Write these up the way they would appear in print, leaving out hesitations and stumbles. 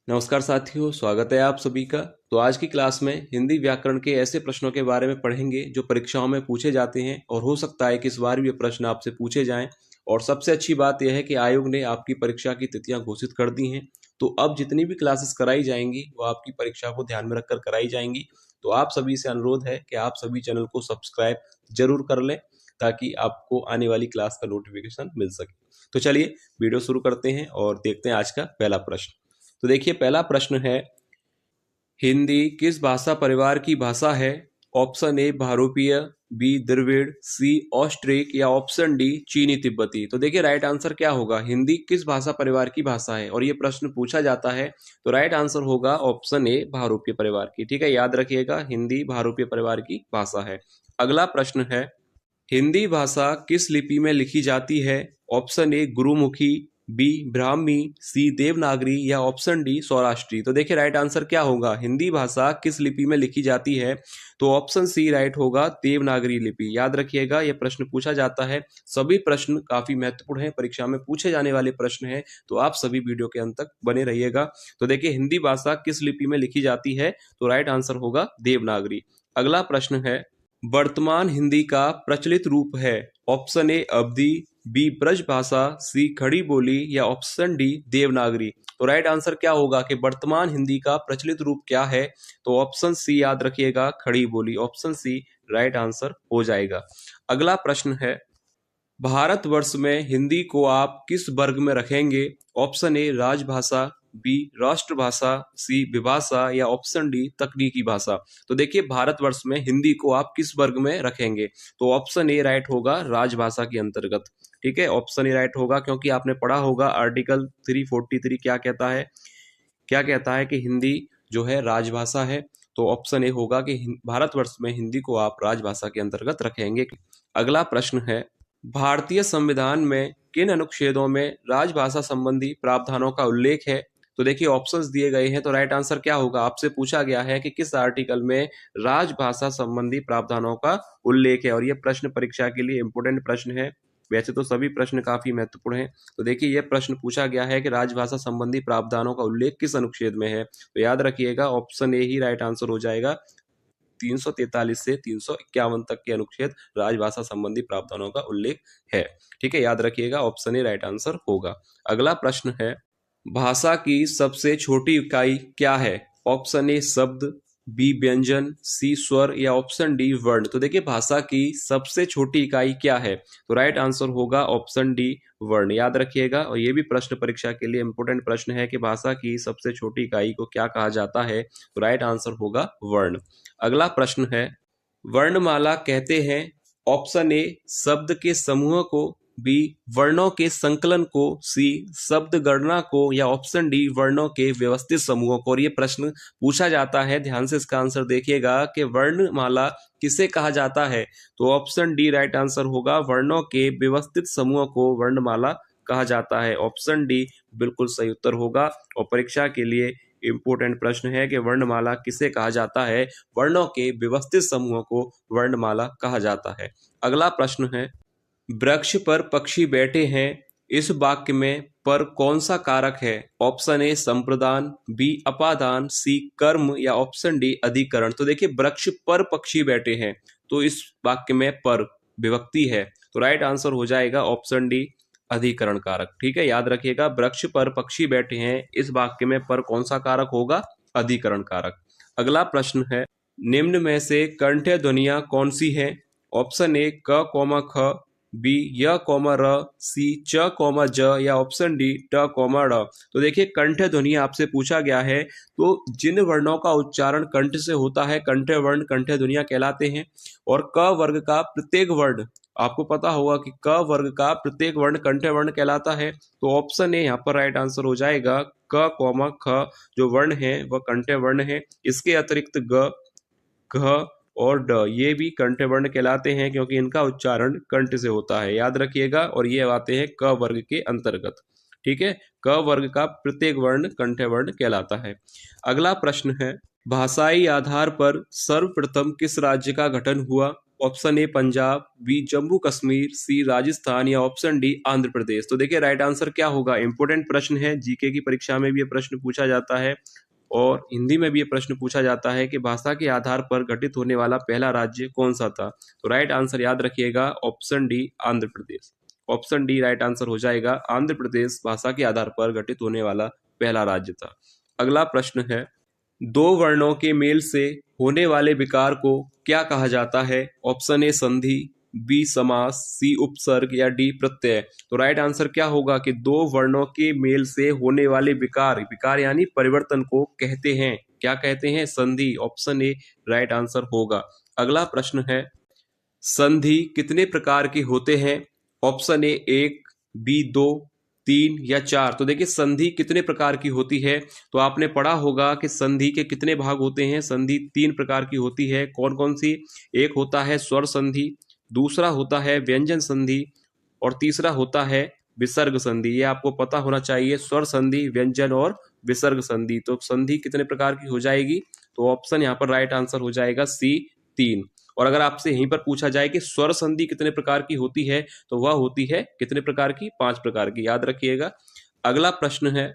नमस्कार साथियों, स्वागत है आप सभी का। तो आज की क्लास में हिंदी व्याकरण के ऐसे प्रश्नों के बारे में पढ़ेंगे जो परीक्षाओं में पूछे जाते हैं और हो सकता है कि इस बार भी ये प्रश्न आपसे पूछे जाएं। और सबसे अच्छी बात यह है कि आयोग ने आपकी परीक्षा की तिथियां घोषित कर दी हैं। तो अब जितनी भी क्लासेस कराई जाएंगी वो आपकी परीक्षा को ध्यान में रखकर कराई जाएंगी। तो आप सभी से अनुरोध है कि आप सभी चैनल को सब्सक्राइब जरूर कर लें ताकि आपको आने वाली क्लास का नोटिफिकेशन मिल सके। तो चलिए वीडियो शुरू करते हैं और देखते हैं आज का पहला प्रश्न। तो देखिए, पहला प्रश्न है, हिंदी किस भाषा परिवार की भाषा है? ऑप्शन ए बहुरूपीय, बी द्रविड़, सी ऑस्ट्रिक या ऑप्शन डी चीनी तिब्बती। तो देखिए राइट आंसर क्या होगा, हिंदी किस भाषा परिवार की भाषा है और ये प्रश्न पूछा जाता है। तो राइट आंसर होगा ऑप्शन ए बहुरूपीय परिवार की। ठीक है, याद रखिएगा, हिंदी बहुरूपीय परिवार की भाषा है। अगला प्रश्न है, हिंदी भाषा किस लिपि में लिखी जाती है? Option A Gurmukhi, B Brahmi, C Devanagari या ऑप्शन डी सौराष्ट्री। तो देखिए राइट आंसर क्या होगा, हिंदी भाषा किस लिपि में लिखी जाती है? तो ऑप्शन सी राइट होगा, देवनागरी लिपि। याद रखिएगा, यह प्रश्न पूछा जाता है। सभी प्रश्न काफी महत्वपूर्ण हैं, परीक्षा में पूछे जाने वाले प्रश्न हैं, तो आप सभी वीडियो के अंत तक बने रहिएगा। तो देखिए, हिंदी भाषा किस लिपि में लिखी जाती है? तो राइट आंसर होगा देवनागरी। अगला प्रश्न है, वर्तमान हिंदी का प्रचलित रूप है? Option A Awadhi, B Brajbhasha, C Khadi Boli या ऑप्शन डी देवनागरी। तो राइट आंसर क्या होगा कि वर्तमान हिंदी का प्रचलित रूप क्या है? तो ऑप्शन सी याद रखिएगा, खड़ी बोली। ऑप्शन सी राइट आंसर हो जाएगा। अगला प्रश्न है, भारतवर्ष में हिंदी को आप किस वर्ग में रखेंगे? ऑप्शन ए राजभाषा, बी राष्ट्रभाषा, सी विभाषा या ऑप्शन डी तकनीकी भाषा। तो देखिए, भारतवर्ष में हिंदी को आप किस वर्ग में रखेंगे? तो ऑप्शन ए राइट होगा, राजभाषा के अंतर्गत। ठीक है, ऑप्शन ए राइट होगा, क्योंकि आपने पढ़ा होगा आर्टिकल 343 क्या कहता है। क्या कहता है कि हिंदी जो है राजभाषा है। तो ऑप्शन ए होगा कि भारतवर्ष में हिंदी को आप राजभाषा के अंतर्गत रखेंगे। अगला प्रश्न है, भारतीय संविधान में किन अनुच्छेदों में राजभाषा संबंधी प्रावधानों का उल्लेख है? तो देखिए ऑप्शंस दिए गए हैं, तो राइट आंसर क्या होगा, आपसे पूछा गया है कि किस आर्टिकल में राजभाषा संबंधी प्रावधानों का उल्लेख है। और यह प्रश्न परीक्षा के लिए इंपोर्टेंट प्रश्न है। वैसे तो सभी प्रश्न काफी महत्वपूर्ण हैं। तो देखिए, यह प्रश्न पूछा गया है कि राजभाषा संबंधी प्रावधानों का उल्लेख किस अनुच्छेद में है। तो याद रखिएगा, option A he right answer हो जाएगा। 343 से 351 तक के अनुच्छेद राजभाषा संबंधी प्रावधानों का उल्लेख है। ठीक है, याद रखिएगा, ऑप्शन ए राइट आंसर होगा। अगला प्रश्न है, भाषा की सबसे छोटी इकाई क्या है? ऑप्शन ए शब्द, बी व्यंजन, सी स्वर या ऑप्शन डी वर्ण। तो देखिए, भाषा की सबसे छोटी इकाई क्या है? तो राइट आंसर होगा ऑप्शन डी वर्ण। याद रखिएगा, और ये भी प्रश्न परीक्षा के लिए इंपोर्टेंट प्रश्न है कि भाषा की सबसे छोटी इकाई को क्या कहा जाता है? तो राइट आंसर होगा वर्ण। अगला प्रश्न है, वर्णमाला कहते हैं? ऑप्शन ए शब्द के समूह को, बी वर्णों के संकलन को, सी शब्द गणना को या ऑप्शन डी वर्णों के व्यवस्थित समूहों को। और ये प्रश्न पूछा जाता है, ध्यान से इसका आंसर देखिएगा कि वर्णमाला किसे कहा जाता है? तो ऑप्शन डी राइट आंसर होगा, वर्णों के व्यवस्थित समूह को वर्णमाला कहा जाता है। ऑप्शन डी बिल्कुल सही उत्तर होगा। और परीक्षा के लिए इंपोर्टेंट प्रश्न है कि वर्णमाला किसे कहा जाता है? वर्णों के व्यवस्थित समूह को वर्णमाला कहा जाता है। अगला प्रश्न है, वृक्ष पर पक्षी बैठे हैं, इस वाक्य में पर कौन सा कारक है? ऑप्शन ए संप्रदान, बी अपादान, सी कर्म या ऑप्शन डी अधिकरण। तो देखिए, वृक्ष पर पक्षी बैठे हैं, तो इस वाक्य में पर विभक्ति है। तो राइट आंसर हो जाएगा ऑप्शन डी अधिकरण कारक। ठीक है, याद रखिएगा, वृक्ष पर पक्षी बैठे हैं, इस वाक्य में पर कौन सा कारक होगा? अधिकरण कारक। अगला प्रश्न है, निम्न में से कंठ्य ध्वनियां कौन सी हैं? ऑप्शन ए क कौमा ख, बी य कौमा र, सी च कौमा ज या ऑप्शन डी ट कौमा ड़। तो देखिए, कंठ्य ध्वनि आपसे पूछा गया है, तो जिन वर्णों का उच्चारण कंठ से होता है कंठ्य वर्ण कंठ्य ध्वनियां कहलाते हैं। और क वर्ग का प्रत्येक वर्ण, आपको पता होगा कि क वर्ग का प्रत्येक वर्ण कंठ्य वर्ण कहलाता है। तो ऑप्शन ए यहाँ पर राइट आंसर हो जाएगा, क कौमा ख जो वर्ण है वह कंठ्य वर्ण है। इसके अतिरिक्त ग, घ और ड ये भी कंठ्य वर्ण कहलाते हैं, क्योंकि इनका उच्चारण कंठ से होता है। याद रखिएगा, और ये आते हैं क वर्ग के अंतर्गत। ठीक है, क वर्ग का प्रत्येक वर्ण कंठ्य वर्ण कहलाता है। अगला प्रश्न है, भाषाई आधार पर सर्वप्रथम किस राज्य का गठन हुआ? Option A Punjab, B Jammu Kashmir, C Rajasthan या ऑप्शन डी आंध्र प्रदेश। तो देखिए राइट आंसर क्या होगा। इंपॉर्टेंट प्रश्न है, जीके की परीक्षा में भी ये प्रश्न पूछा जाता है और हिंदी में भी ये प्रश्न पूछा जाता है कि भाषा के आधार पर गठित होने वाला पहला राज्य कौन सा था। तो राइट आंसर याद रखिएगा option D Andhra Pradesh. Option D right answer हो जाएगा। आंध्र प्रदेश भाषा के आधार पर गठित होने वाला पहला राज्य था। अगला प्रश्न है, दो वर्णों के मेल से होने वाले विकार को क्या कहा जाता है। ऑप्शन ए संधि, बी समास, सी उपसर्ग या डी प्रत्यय। तो राइट आंसर क्या होगा कि दो वर्णों के मेल से होने वाले विकार, विकार यानी परिवर्तन को कहते हैं, क्या कहते हैं, संधि। ऑप्शन ए राइट आंसर होगा। अगला प्रश्न है, संधि कितने प्रकार के होते हैं। ऑप्शन ए 1, बी 2, 3 या 4। तो देखिए संधि कितने प्रकार की होती है, तो आपने पढ़ा होगा कि संधि के कितने भाग होते हैं। संधि 3 प्रकार की होती है। कौन कौन सी। एक होता है स्वर संधि, दूसरा होता है व्यंजन संधि और तीसरा होता है विसर्ग संधि। ये आपको पता होना चाहिए, स्वर संधि, व्यंजन और विसर्ग संधि। तो संधि कितने प्रकार की हो जाएगी, तो ऑप्शन यहाँ पर राइट आंसर हो जाएगा सी 3। और अगर आपसे यहीं पर पूछा जाए कि स्वर संधि कितने प्रकार की होती है, तो वह होती है कितने प्रकार की, 5 प्रकार की, याद रखिएगा। अगला प्रश्न है,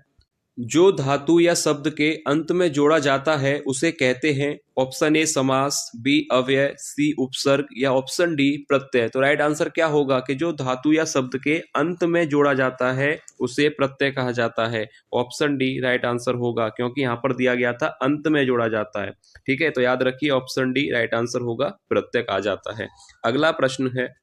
जो धातु या शब्द के अंत में जोड़ा जाता है उसे कहते हैं। ऑप्शन ए समास, बी अव्यय, सी उपसर्ग या ऑप्शन डी प्रत्यय। तो राइट आंसर क्या होगा कि जो धातु या शब्द के अंत में जोड़ा जाता है उसे प्रत्यय कहा जाता है। ऑप्शन डी राइट आंसर होगा, क्योंकि यहाँ पर दिया गया था अंत में जोड़ा जाता है। ठीक है, तो याद रखिए ऑप्शन डी राइट आंसर होगा, प्रत्यय कहा जाता है। अगला प्रश्न है,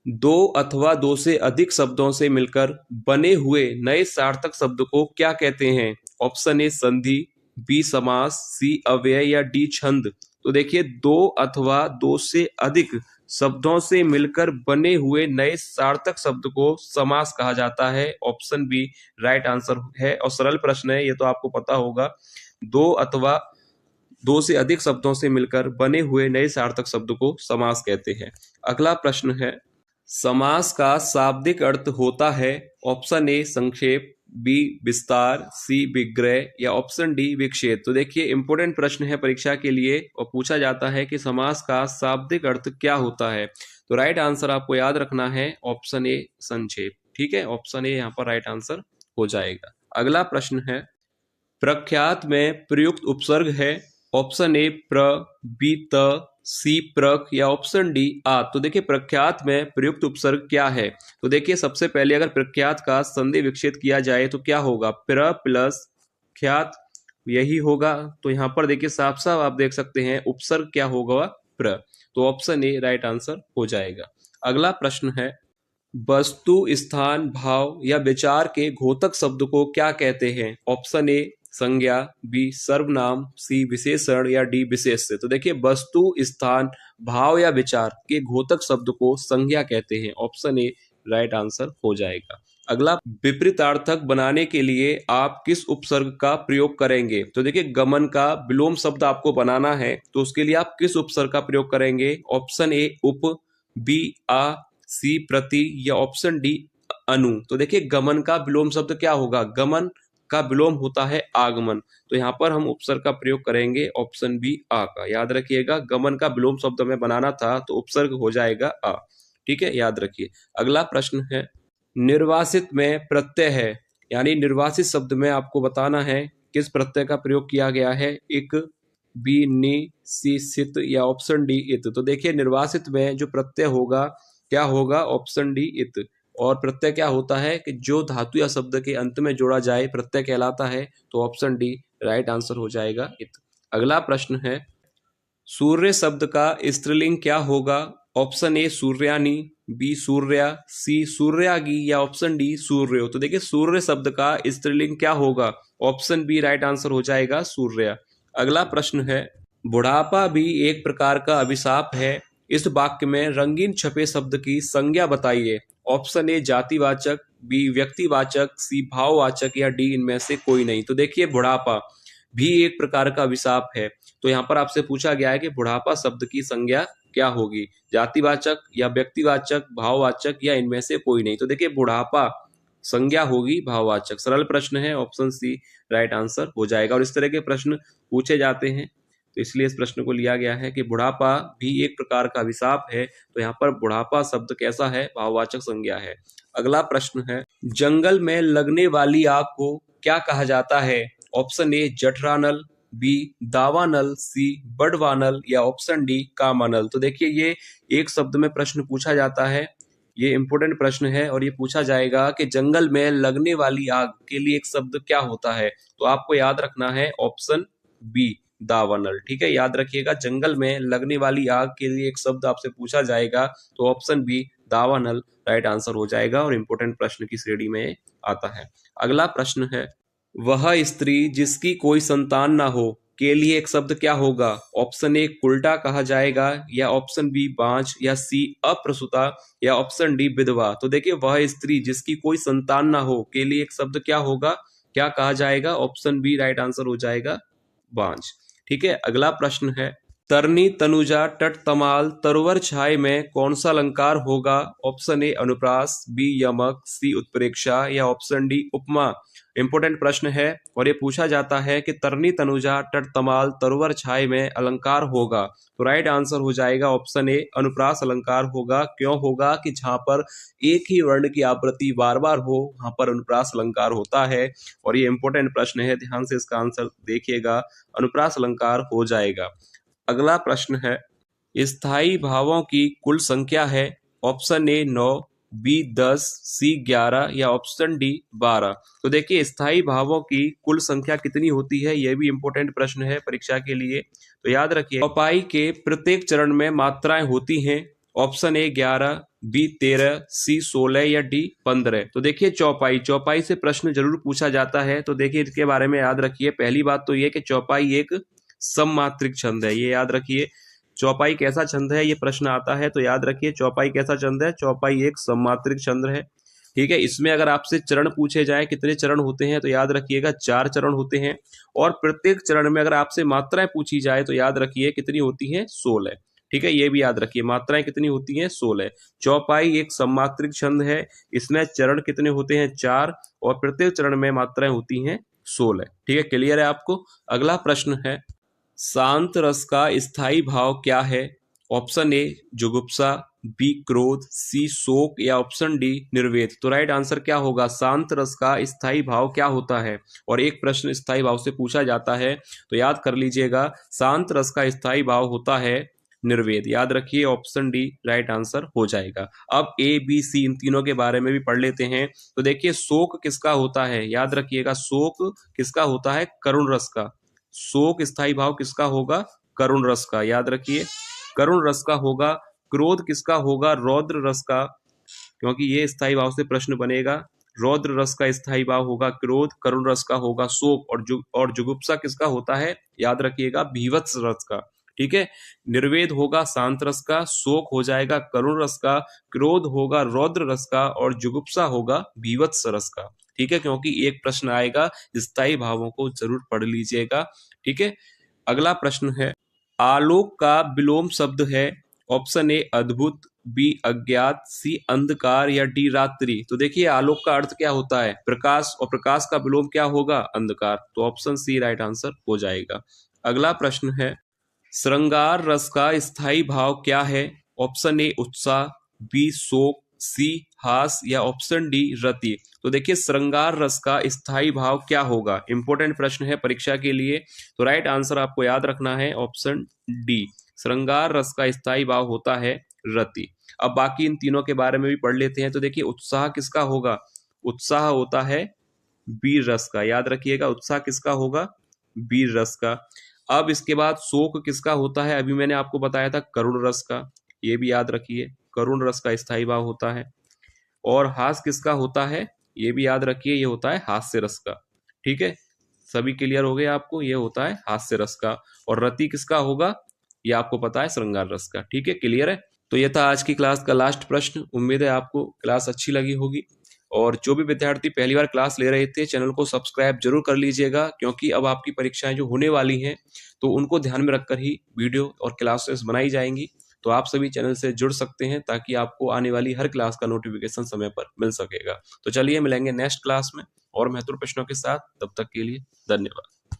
दो अथवा दो से अधिक शब्दों से मिलकर बने हुए नए सार्थक शब्द को क्या कहते हैं। ऑप्शन ए संधि, बी समास, सी अव्यय या डी छंद। तो देखिए दो अथवा दो से अधिक शब्दों से मिलकर बने हुए नए सार्थक शब्द को समास कहा जाता है। ऑप्शन बी राइट आंसर है और सरल प्रश्न है, ये तो आपको पता होगा। दो अथवा दो से अधिक शब्दों से मिलकर बने हुए नए सार्थक शब्द को समास कहते हैं। अगला प्रश्न है, समास का शाब्दिक अर्थ होता है। ऑप्शन ए संक्षेप, बी विस्तार, सी विग्रह या ऑप्शन डी विक्षेप। तो देखिए इंपॉर्टेंट प्रश्न है परीक्षा के लिए और पूछा जाता है कि समास का शाब्दिक अर्थ क्या होता है। तो राइट आंसर आपको याद रखना है ऑप्शन ए संक्षेप। ठीक है, ऑप्शन ए यहाँ पर राइट आंसर हो जाएगा। अगला प्रश्न है, प्रख्यात में प्रयुक्त उपसर्ग है। ऑप्शन ए प्र, बी त, सी प्रक या ऑप्शन डी आ। तो देखिए प्रख्यात में प्रयुक्त उपसर्ग क्या है। तो देखिए सबसे पहले अगर प्रख्यात का संधि विच्छेद किया जाए तो क्या होगा, प्र प्लस ख्यात, यही होगा। तो यहाँ पर देखिए साफ साफ आप देख सकते हैं उपसर्ग क्या होगा, प्र। तो ऑप्शन ए राइट आंसर हो जाएगा। अगला प्रश्न है, वस्तु, स्थान, भाव या विचार के घोतक शब्द को क्या कहते हैं। ऑप्शन ए संज्ञा, बी सर्वनाम, सी विशेषण या डी विशेष्य। तो देखिए वस्तु, स्थान, भाव या विचार के घोतक शब्द को संज्ञा कहते हैं। ऑप्शन ए राइट आंसर हो जाएगा। अगला, विपरीतार्थक बनाने के लिए आप किस उपसर्ग का प्रयोग करेंगे। तो देखिए गमन का विलोम शब्द आपको बनाना है, तो उसके लिए आप किस उपसर्ग का प्रयोग करेंगे। ऑप्शन ए उप, बी आ, सी प्रति या ऑप्शन डी अनु। तो देखिए गमन का विलोम शब्द क्या होगा, गमन का विलोम होता है आगमन। तो यहाँ पर हम उपसर्ग का प्रयोग करेंगे ऑप्शन बी आ का। याद रखिएगा गमन का विलोम शब्द हमें बनाना था तो उपसर्ग हो जाएगा आ। ठीक है, याद रखिए। अगला प्रश्न है, निर्वासित में प्रत्यय है, यानी निर्वासित शब्द में आपको बताना है किस प्रत्यय का प्रयोग किया गया है। इक, बी नि, सी सित या ऑप्शन डी इत। तो देखिए निर्वासित में जो प्रत्यय होगा क्या होगा, ऑप्शन डी इत। और प्रत्यय क्या होता है कि जो धातु या शब्द के अंत में जोड़ा जाए प्रत्यय कहलाता है। तो ऑप्शन डी राइट आंसर हो जाएगा इत। अगला प्रश्न है, सूर्य शब्द का स्त्रीलिंग क्या होगा। ऑप्शन ए सूर्यानी, बी सूर्या, सी सूर्यागी या ऑप्शन डी सूर्यो। तो देखिए सूर्य शब्द का स्त्रीलिंग क्या होगा, ऑप्शन बी राइट आंसर हो जाएगा सूर्या। अगला प्रश्न है, बुढ़ापा भी एक प्रकार का अभिशाप है। इस वाक्य में रंगीन छपे शब्द की संज्ञा बताइए। ऑप्शन ए जातिवाचक, बी व्यक्तिवाचक, सी भाववाचक या डी इनमें से कोई नहीं। तो देखिए बुढ़ापा भी एक प्रकार का अभिशाप है। तो यहाँ पर आपसे पूछा गया है कि बुढ़ापा शब्द की संज्ञा क्या होगी, जातिवाचक या व्यक्तिवाचक, भाववाचक या इनमें से कोई नहीं। तो देखिए बुढ़ापा संज्ञा होगी भाववाचक। सरल प्रश्न है, ऑप्शन सी राइट आंसर हो जाएगा। और इस तरह के प्रश्न पूछे जाते हैं तो इसलिए इस प्रश्न को लिया गया है कि बुढ़ापा भी एक प्रकार का अभिशाप है। तो यहाँ पर बुढ़ापा शब्द कैसा है? भाववाचक संज्ञा है। अगला प्रश्न है, जंगल में लगने वाली आग को क्या कहा जाता है? ऑप्शन ए जठरानल, बी दावानल, सी बड़वानल या ऑप्शन डी कामानल। तो देखिए ये एक शब्द में प्रश्न पूछा जाता है, ये इंपॉर्टेंट प्रश्न है और ये पूछा जाएगा कि जंगल में लगने वाली आग के लिए एक शब्द क्या होता है? तो आपको याद रखना है ऑप्शन बी दावानल। ठीक है, याद रखिएगा, जंगल में लगने वाली आग के लिए एक शब्द आपसे पूछा जाएगा तो ऑप्शन बी दावानल राइट आंसर हो जाएगा और इंपॉर्टेंट प्रश्न की श्रेणी में आता है। अगला प्रश्न है, वह स्त्री जिसकी कोई संतान ना हो के लिए एक शब्द क्या होगा? ऑप्शन ए कुल्टा कहा जाएगा या ऑप्शन बी बांझ या सी अप्रसूता या ऑप्शन डी विधवा। तो देखिए वह स्त्री जिसकी कोई संतान ना हो के लिए एक शब्द क्या होगा, क्या कहा जाएगा? ऑप्शन बी राइट आंसर हो जाएगा बांझ। ठीक है, अगला प्रश्न है, तरनी तनुजा तट तमाल तरवर छाय में कौन सा अलंकार होगा? ऑप्शन ए अनुप्रास, बी यमक, सी उत्प्रेक्षा या ऑप्शन डी उपमा। इंपोर्टेंट प्रश्न है और ये पूछा जाता है कि तरनी तनुजा तट तमाल तरवर छाय में अलंकार होगा। तो राइट आंसर हो जाएगा ऑप्शन ए अनुप्रास अलंकार होगा। क्यों होगा? कि जहां पर एक ही वर्ण की आवृत्ति बार बार हो वहां पर अनुप्रास अलंकार होता है और ये इंपॉर्टेंट प्रश्न है, ध्यान से इसका आंसर देखिएगा, अनुप्रास अलंकार हो जाएगा। अगला प्रश्न है, स्थायी भावों की कुल संख्या है? ऑप्शन ए 9, बी 10, सी 11 या ऑप्शन डी 12। तो देखिए स्थायी भावों की कुल संख्या कितनी होती है, यह भी इंपॉर्टेंट प्रश्न है परीक्षा के लिए। तो याद रखिए चौपाई के प्रत्येक चरण में मात्राएं होती हैं। ऑप्शन ए 11, बी 13, सी 16 या डी 15। तो देखिए चौपाई से प्रश्न जरूर पूछा जाता है। तो देखिए इसके बारे में याद रखिए, पहली बात तो ये कि चौपाई एक सममात्रिक छंद है, ये याद रखिए। चौपाई कैसा छंद है, ये प्रश्न आता है तो याद रखिए चौपाई कैसा छंद है, चौपाई एक सममात्रिक छंद है। ठीक है, इसमें अगर आपसे चरण पूछे जाए कितने चरण होते हैं तो याद रखिएगा 4 चरण होते हैं और प्रत्येक चरण में अगर आपसे मात्राएं पूछी जाए तो याद रखिए कितनी होती हैं, 16। ठीक है, ये भी याद रखिए मात्राएं कितनी होती हैं, 16। चौपाई एक सममात्रिक छंद है, इसमें चरण कितने होते हैं, 4 और प्रत्येक चरण में मात्राएं होती हैं 16। ठीक है, क्लियर है आपको। अगला प्रश्न है, शांत रस का स्थायी भाव क्या है? ऑप्शन ए जुगुप्सा, बी क्रोध, सी शोक या ऑप्शन डी निर्वेद। तो राइट आंसर क्या होगा? शांत रस का स्थायी भाव क्या होता है? और एक प्रश्न स्थायी भाव से पूछा जाता है तो याद कर लीजिएगा, शांत रस का स्थायी भाव होता है निर्वेद। याद रखिए ऑप्शन डी राइट आंसर हो जाएगा। अब ए बी सी इन तीनों के बारे में भी पढ़ लेते हैं। तो देखिए शोक किसका होता है, याद रखिएगा शोक किसका होता है, करुण रस का। शोक स्थायी भाव किसका होगा, करुण रस का, याद रखिए करुण रस का होगा। क्रोध किसका होगा, रौद्र रस का, क्योंकि ये स्थायी भाव से प्रश्न बनेगा। रौद्र रस का स्थायी भाव होगा क्रोध, करुण रस का होगा शोक और जुगुप्सा किसका होता है, याद रखिएगा भीवत्स रस का। ठीक है, निर्वेद होगा शांत रस का, शोक हो जाएगा करुण रस का, क्रोध होगा रौद्र रस का और जुगुप्सा होगा भीवत्स रस का। ठीक है, क्योंकि एक प्रश्न आएगा, स्थायी भावों को जरूर पढ़ लीजिएगा। ठीक है, अगला प्रश्न है, आलोक का विलोम शब्द है? ऑप्शन ए अद्भुत, बी अज्ञात, सी अंधकार या डी रात्रि। तो देखिए आलोक का अर्थ क्या होता है, प्रकाश, और प्रकाश का विलोम क्या होगा, अंधकार। तो ऑप्शन सी राइट आंसर हो जाएगा। अगला प्रश्न है, श्रृंगार रस का स्थायी भाव क्या है? ऑप्शन ए उत्साह, बी शोक, सी हास या ऑप्शन डी रति। तो देखिए श्रृंगार रस का स्थायी भाव क्या होगा, इंपॉर्टेंट प्रश्न है परीक्षा के लिए। तो राइट आंसर आपको याद रखना है ऑप्शन डी, श्रृंगार रस का स्थायी भाव होता है रति। अब बाकी इन तीनों के बारे में भी पढ़ लेते हैं। तो देखिए उत्साह किसका होगा, उत्साह होता है वीर रस का, याद रखिएगा उत्साह किसका होगा, वीर रस का। अब इसके बाद शोक किसका होता है, अभी मैंने आपको बताया था करुण रस का, ये भी याद रखिए करुण रस का स्थायी भाव होता है। और हास किसका होता है, ये भी याद रखिए ये होता है हास्य रस का। ठीक है, सभी क्लियर हो गए आपको, ये होता है हास्य रस का। और रति किसका होगा, ये आपको पता है श्रृंगार रस का। ठीक है, क्लियर है। तो ये था आज की क्लास का लास्ट प्रश्न। उम्मीद है आपको क्लास अच्छी लगी होगी और जो भी विद्यार्थी पहली बार क्लास ले रहे थे चैनल को सब्सक्राइब जरूर कर लीजिएगा, क्योंकि अब आपकी परीक्षाएं जो होने वाली हैं तो उनको ध्यान में रखकर ही वीडियो और क्लासेस बनाई जाएंगी। तो आप सभी चैनल से जुड़ सकते हैं ताकि आपको आने वाली हर क्लास का नोटिफिकेशन समय पर मिल सकेगा। तो चलिए मिलेंगे नेक्स्ट क्लास में और महत्वपूर्ण प्रश्नों के साथ, तब तक के लिए धन्यवाद।